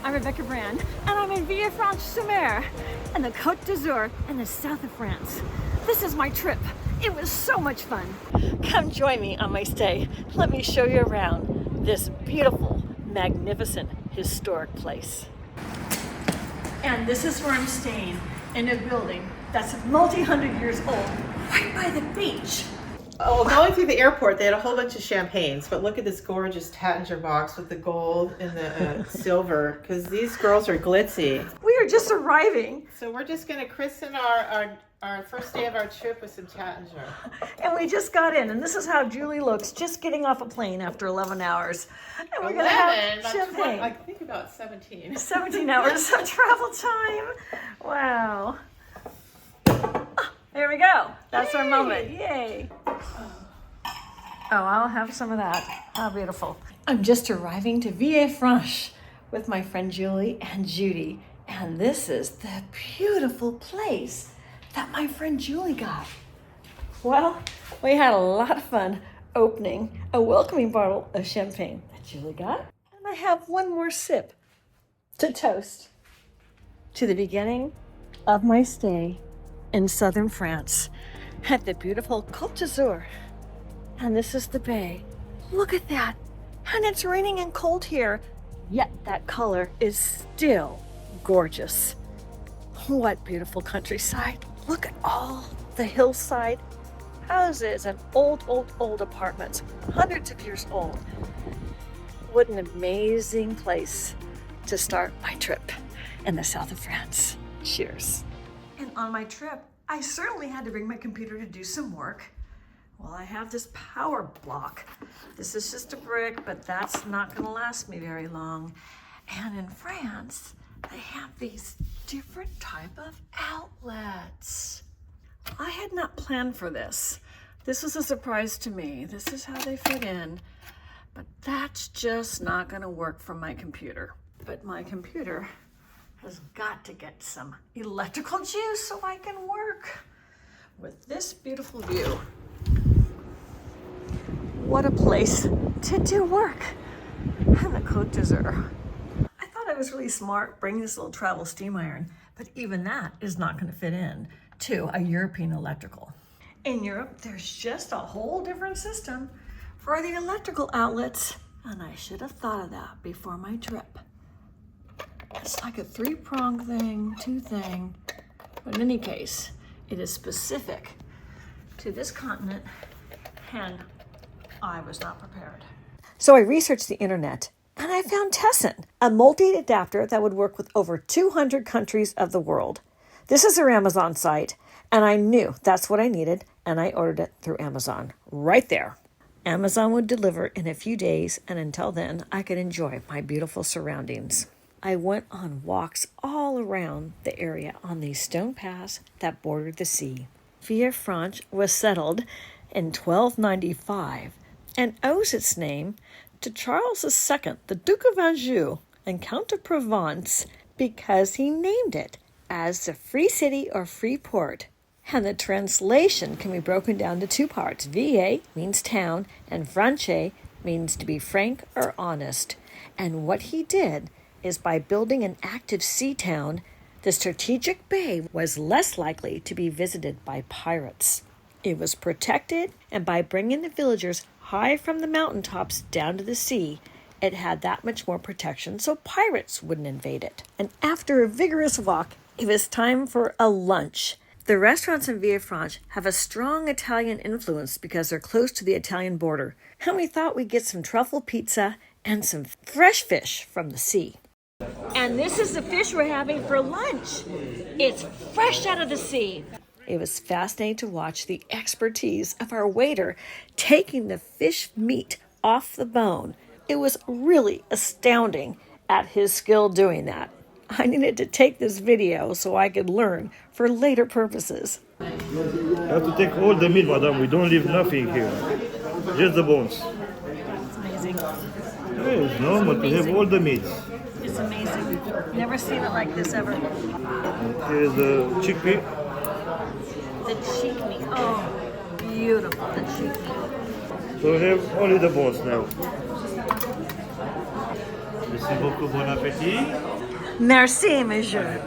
I'm Rebecca Brand, and I'm in Villefranche-sur-Mer and the Cote d'Azur in the south of France. This is my trip. It was so much fun. Come join me on my stay. Let me show you around this beautiful, magnificent, historic place. And this is where I'm staying, in a building that's multi-hundred years old, right by the beach. Oh, going through the airport, they had a whole bunch of champagnes, but look at this gorgeous Taittinger box with the gold and the silver, because these girls are glitzy. We are just arriving. So we're just going to christen our first day of our trip with some Taittinger. And we just got in, and this is how Julie looks, just getting off a plane after 11 hours. And we're going to have champagne. I think about 17. 17 hours of travel time. Wow. There we go. That's our moment. Yay. Oh, I'll have some of that. How beautiful. I'm just arriving to Villefranche with my friend Julie and Judy. And this is the beautiful place that my friend Julie got. Well, we had a lot of fun opening a welcoming bottle of champagne that Julie got. And I have one more sip to toast to the beginning of my stay in southern France at the beautiful Cote d'Azur. And this is the bay. Look at that. And it's raining and cold here, yet that color is still gorgeous. What beautiful countryside. Look at all the hillside houses and old apartments, hundreds of years old. What an amazing place to start my trip in the south of France. Cheers. And on my trip, I certainly had to bring my computer to do some work. Well, I have this power block. This is just a brick, but that's not gonna last me very long. And in France, they have these different type of outlets. I had not planned for this. This was a surprise to me. This is how they fit in, but that's just not gonna work for my computer. But my computer has got to get some electrical juice so I can work with this beautiful view. What a place to do work on the Cote d'Azur. I thought I was really smart bringing this little travel steam iron, but even that is not going to fit in to a European electrical. In Europe, there's just a whole different system for the electrical outlets, and I should have thought of that before my trip. It's like a three-prong thing, two thing, but in any case, it is specific to this continent, and I was not prepared. So I researched the internet, and I found Tessan, a multi-adapter that would work with over 200 countries of the world. This is their Amazon site, and I knew that's what I needed, and I ordered it through Amazon right there. Amazon would deliver in a few days, and until then, I could enjoy my beautiful surroundings. I went on walks all around the area on these stone paths that bordered the sea. Villefranche was settled in 1295 and owes its name to Charles II, the Duke of Anjou and Count of Provence, because he named it as the free city or free port. And the translation can be broken down to two parts. Ville means town, and Franche means to be frank or honest. And what he did is by building an active sea town, the strategic bay was less likely to be visited by pirates. It was protected, and by bringing the villagers high from the mountaintops down to the sea, it had that much more protection so pirates wouldn't invade it. And after a vigorous walk, it was time for a lunch. The restaurants in Villefranche have a strong Italian influence because they're close to the Italian border. And we thought we'd get some truffle pizza and some fresh fish from the sea. And this is the fish we're having for lunch. It's fresh out of the sea. It was fascinating to watch the expertise of our waiter taking the fish meat off the bone. It was really astounding at his skill doing that. I needed to take this video so I could learn for later purposes. You have to take all the meat, madam. We don't leave nothing here. Just the bones. It's amazing. Yeah, it's normal to have all the meat. It's amazing. Never seen it like this ever. Here's the chickpea. The cheek meat. Oh, beautiful, the cheek meat. So we have only the bones now. Merci beaucoup, bon appétit. Merci, monsieur.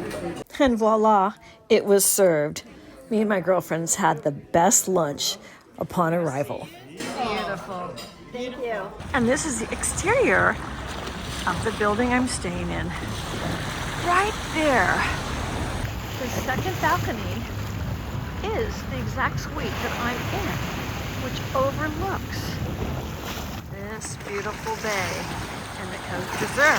And voila, it was served. Me and my girlfriends had the best lunch upon arrival. Beautiful. Thank you. And this is the exterior of the building I'm staying in. Right there, the second balcony is the exact suite that I'm in, which overlooks this beautiful bay and the Cote d'Azur.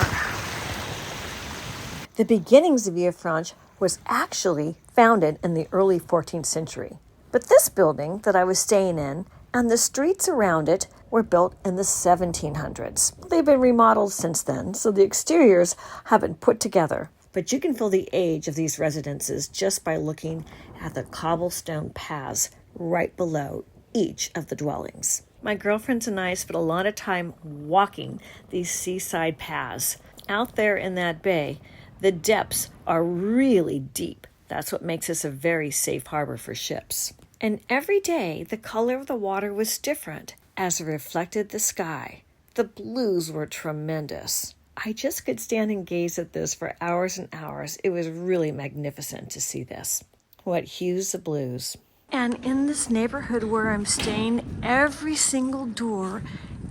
The beginnings of Villefranche was actually founded in the early 14th century. But this building that I was staying in and the streets around it were built in the 1700s. They've been remodeled since then, so the exteriors have been put together. But you can feel the age of these residences just by looking at the cobblestone paths right below each of the dwellings. My girlfriends and I spent a lot of time walking these seaside paths. Out there in that bay, the depths are really deep. That's what makes this a very safe harbor for ships. And every day, the color of the water was different as it reflected the sky. The blues were tremendous. I just could stand and gaze at this for hours and hours. It was really magnificent to see this. What hues of blues. And in this neighborhood where I'm staying, every single door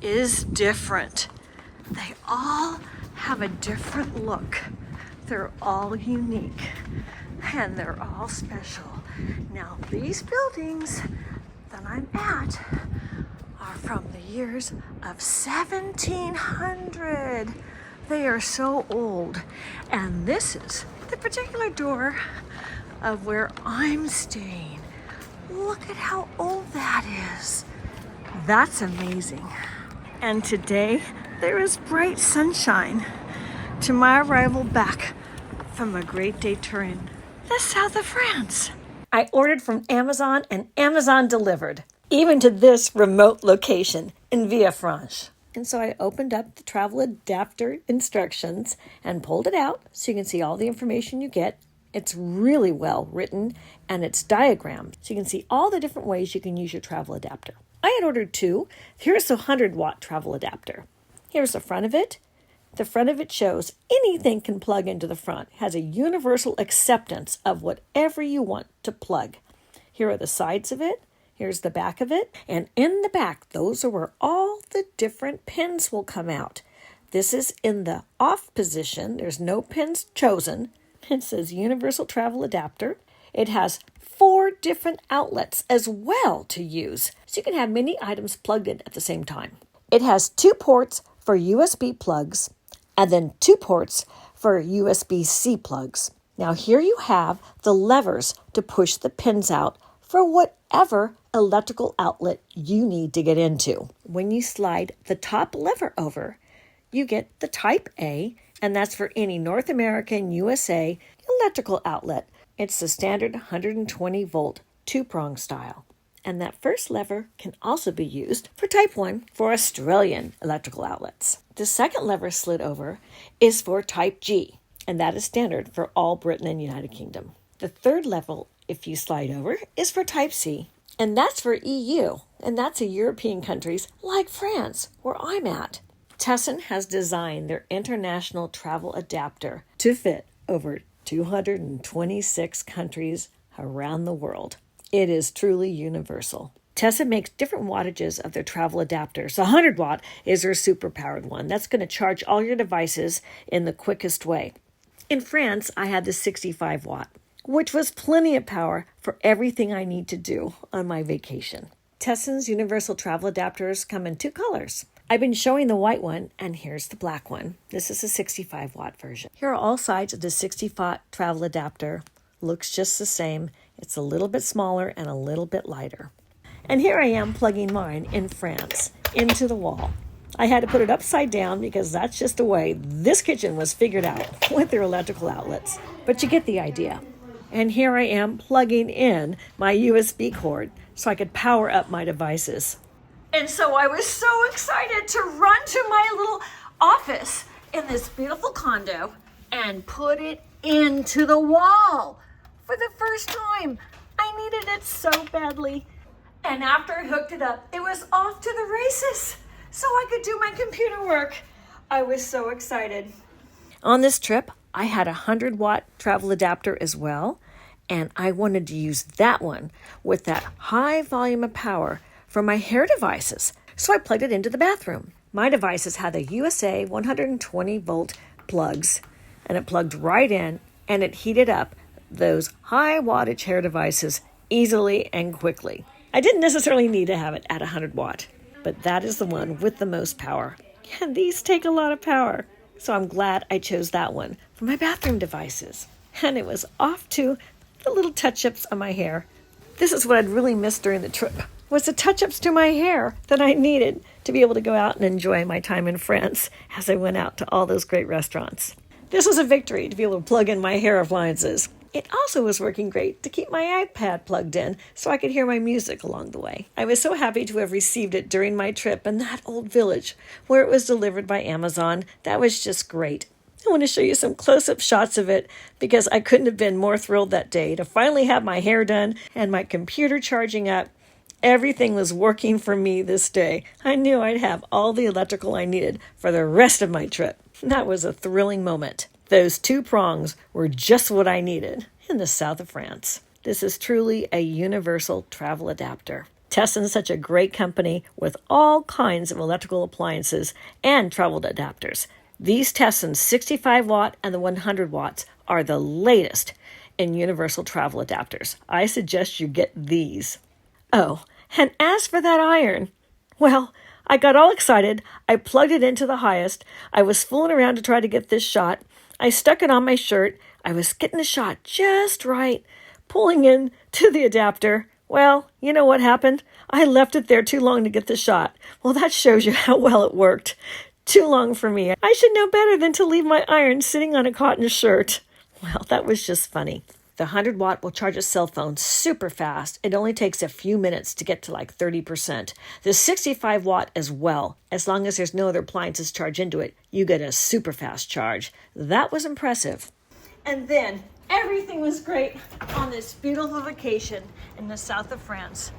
is different. They all have a different look. They're all unique and they're all special. Now, these buildings that I'm at are from the years of 1700. They are so old. And this is the particular door of where I'm staying. Look at how old that is. That's amazing. And today, there is bright sunshine to my arrival back from a great day tour in the south of France. I ordered from Amazon and Amazon delivered, even to this remote location in Villefranche. And so I opened up the travel adapter instructions and pulled it out so you can see all the information you get. It's really well written and it's diagrammed so you can see all the different ways you can use your travel adapter. I had ordered 2. Here's the 100-watt travel adapter. Here's the front of it. The front of it shows anything can plug into the front. It has a universal acceptance of whatever you want to plug. Here are the sides of it. Here's the back of it. And in the back, those are where all the different pins will come out. This is in the off position. There's no pins chosen. It says Universal Travel Adapter. It has 4 different outlets as well to use. So you can have many items plugged in at the same time. It has 2 ports for USB plugs and then 2 ports for USB-C plugs. Now here you have the levers to push the pins out for whatever electrical outlet you need to get into. When you slide the top lever over, you get the Type A, and that's for any North American, USA electrical outlet. It's the standard 120 volt 2-prong style. And that first lever can also be used for Type 1 for Australian electrical outlets. The second lever slid over is for Type G, and that is standard for all Britain and United Kingdom. The third level, if you slide over, is for Type C, and that's for EU, and that's in European countries like France, where I'm at. Tessan has designed their international travel adapter to fit over 226 countries around the world. It is truly universal. Tessan makes different wattages of their travel adapters. The 100 watt is their super powered one. That's going to charge all your devices in the quickest way. In France, I had the 65 watt, which was plenty of power for everything I need to do on my vacation. Tessan's universal travel adapters come in 2 colors. I've been showing the white one, and here's the black one. This is a 65 watt version. Here are all sides of the 60 watt travel adapter. Looks just the same. It's a little bit smaller and a little bit lighter. And here I am plugging mine in France into the wall. I had to put it upside down because that's just the way this kitchen was figured out with their electrical outlets. But you get the idea. And here I am plugging in my USB cord so I could power up my devices. And so I was so excited to run to my little office in this beautiful condo and put it into the wall. For the first time, I needed it so badly. And after I hooked it up, it was off to the races so I could do my computer work. I was so excited. On this trip, I had a 100-watt travel adapter as well, and I wanted to use that one with that high volume of power for my hair devices. So I plugged it into the bathroom. My devices had the USA 120-volt plugs, and it plugged right in, and it heated up those high wattage hair devices easily and quickly. I didn't necessarily need to have it at 100 watt, but that is the one with the most power. And these take a lot of power. So I'm glad I chose that one for my bathroom devices. And it was off to the little touch-ups on my hair. This is what I'd really missed during the trip, was the touch-ups to my hair that I needed to be able to go out and enjoy my time in France as I went out to all those great restaurants. This was a victory to be able to plug in my hair appliances. It also was working great to keep my iPad plugged in so I could hear my music along the way. I was so happy to have received it during my trip in that old village where it was delivered by Amazon. That was just great. I want to show you some close-up shots of it because I couldn't have been more thrilled that day to finally have my hair done and my computer charging up. Everything was working for me this day. I knew I'd have all the electrical I needed for the rest of my trip. That was a thrilling moment. Those 2 prongs were just what I needed in the south of France. This is truly a universal travel adapter. Tessan is such a great company with all kinds of electrical appliances and travel adapters. These Tessan 65 watt and the 100 watts are the latest in universal travel adapters. I suggest you get these. Oh, and as for that iron, well, I got all excited. I plugged it into the highest. I was fooling around to try to get this shot. I stuck it on my shirt. I was getting the shot just right, pulling in to the adapter. Well, you know what happened? I left it there too long to get the shot. Well, that shows you how well it worked. Too long for me. I should know better than to leave my iron sitting on a cotton shirt. Well, that was just funny. The 100 watt will charge a cell phone super fast. It only takes a few minutes to get to like 30%. The 65 watt as well. As long as there's no other appliances charged into it, you get a super fast charge. That was impressive. And then everything was great on this beautiful vacation in the south of France.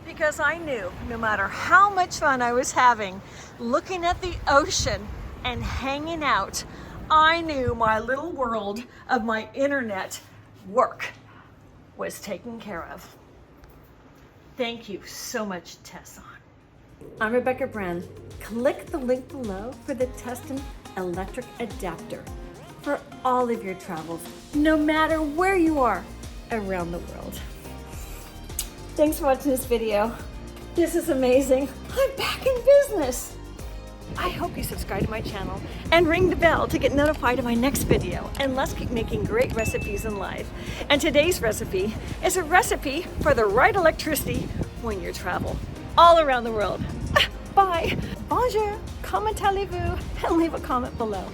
Because I knew no matter how much fun I was having looking at the ocean and hanging out, I knew my little world of my internet work was taken care of. Thank you so much, Tessan. I'm Rebecca Bren. Click the link below for the Tessan electric adapter for all of your travels, no matter where you are around the world. Thanks for watching this video. This is amazing. I'm back in business. I hope you subscribe to my channel and ring the bell to get notified of my next video. And let's keep making great recipes in life. And today's recipe is a recipe for the right electricity when you travel all around the world. Bye. Bonjour. Comment allez-vous? And leave a comment below.